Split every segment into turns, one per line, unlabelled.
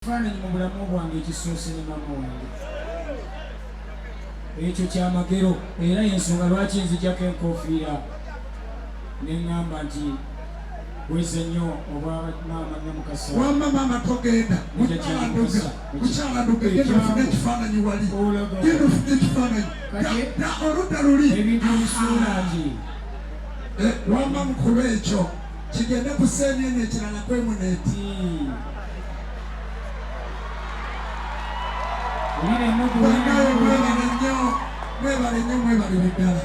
Fana mu bulamu bwange ekisoose ne mama wange ekyo kyamagero era yensonga lwaki nzijjako enkofiira ne ŋŋamba nti weze nnyo oba maama Namukasa
wamma maama togenda mukyalanduga genda ofune ekifaananyi wali genda ofune ekifaananyi oludda luli
ebintu bisuula nti
wamma mukulu ekyo kigende ku seenene ekirala kwemuneeti mwebale biddala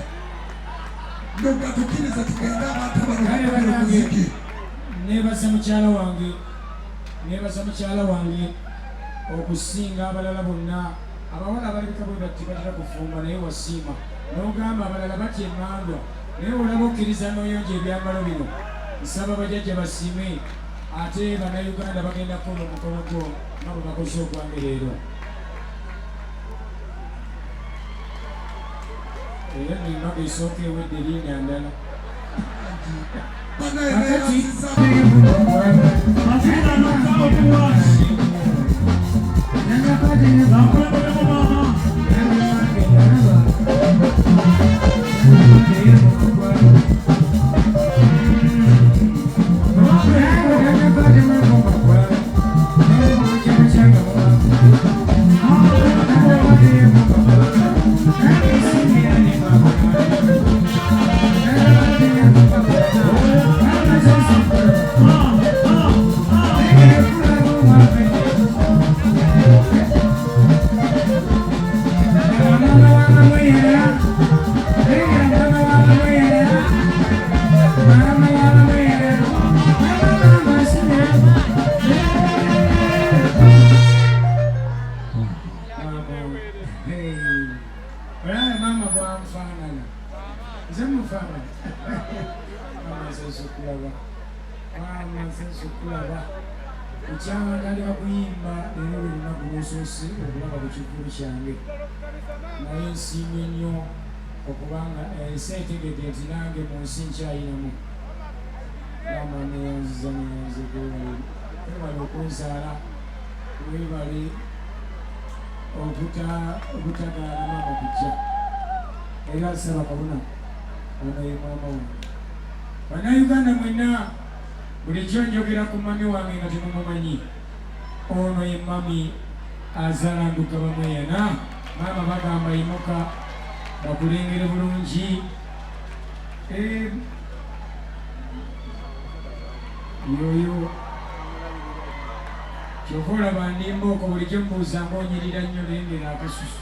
ndoga tukkiriza tugende abantu balomuziki
neebaza mukyala wange okusinga abalala bonna abawala abalabika bwe bati batera kufumba naye wasiima n'ogamba abalala batya emmandwa naye olaba okkiriza n'oyonja ebyambalo bino nsaba bajjajja basiime ate bannayuganda bagenda kukola omukolo gwo nga bwe bakoze ogwange leero era n'embaga esooka ewedde erinnya ndala Nkyagala kuyimba leero bwe lunaku lw'osoose okulaba ku kikulu kyange naye nsiimye nnyo okubanga ensi etegedde nti nange mu nsi nkyayinamu maama neyanziza webale okunzaala webale obutagaana maama kujja era nsaba kabona ono ye maama wange bannayuganda mwenna bulijjo njogera ku mami wange nga temumumanyi ono ye mami azalanduka bamweyana maama bagamba yimuka bakulengere bulungi yoyo kyova olaba ndimba oko bulijjo mbuuza ngaonyirira nnyo lengera akasusu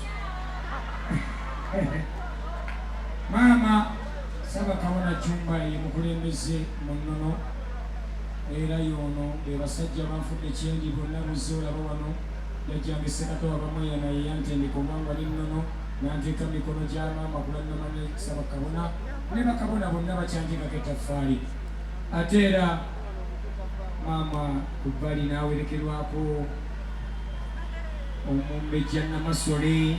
maama saba kabona Jumba ye mukulembeze mu nnono era yono bebasajja banfudde kyendi bonna buzze olaba wano yajjange Ssekatowa bamweyana yeyantendeka omwanga linnono nanteeka mikono gya maama kulannama ne saba kabona ne bakabona bonna bakyanjikako ettaffaali ate era maama ku bbali n'awerekerwako omumbejja Namasole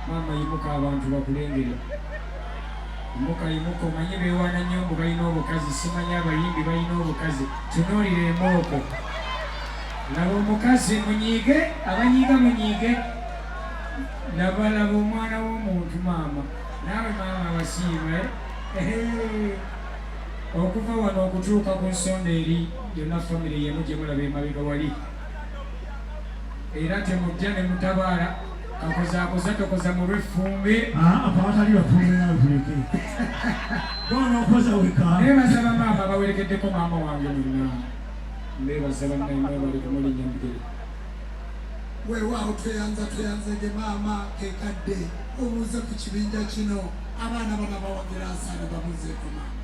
maama yimuka abantu bakulengere Muka omanyi beewaana nnyo mbu balina obukazi simanyi abayimbi balina obukazi tunuulire embooko laba omukazi munyiige abanyiiga munyiige labalaba omwana w'omuntu maama naawe maama abasiime okuva wano okutuuka ku nsonda eri yonna famire yemu gye mulaba emabega wali era temujja ne mutabaala akoza tokoza mu lw'effumbe
abatali bafumbe nawe tuleke bona okoza weka
neebaza bamaama bawerekeddeko maama wange mwenna neebaza bannaye bali kumulinnya mugere
weewaawo tweyanzege maama kekadde obuuze ku kibinja kino abaana bana bawagira asaana babuzeeko maama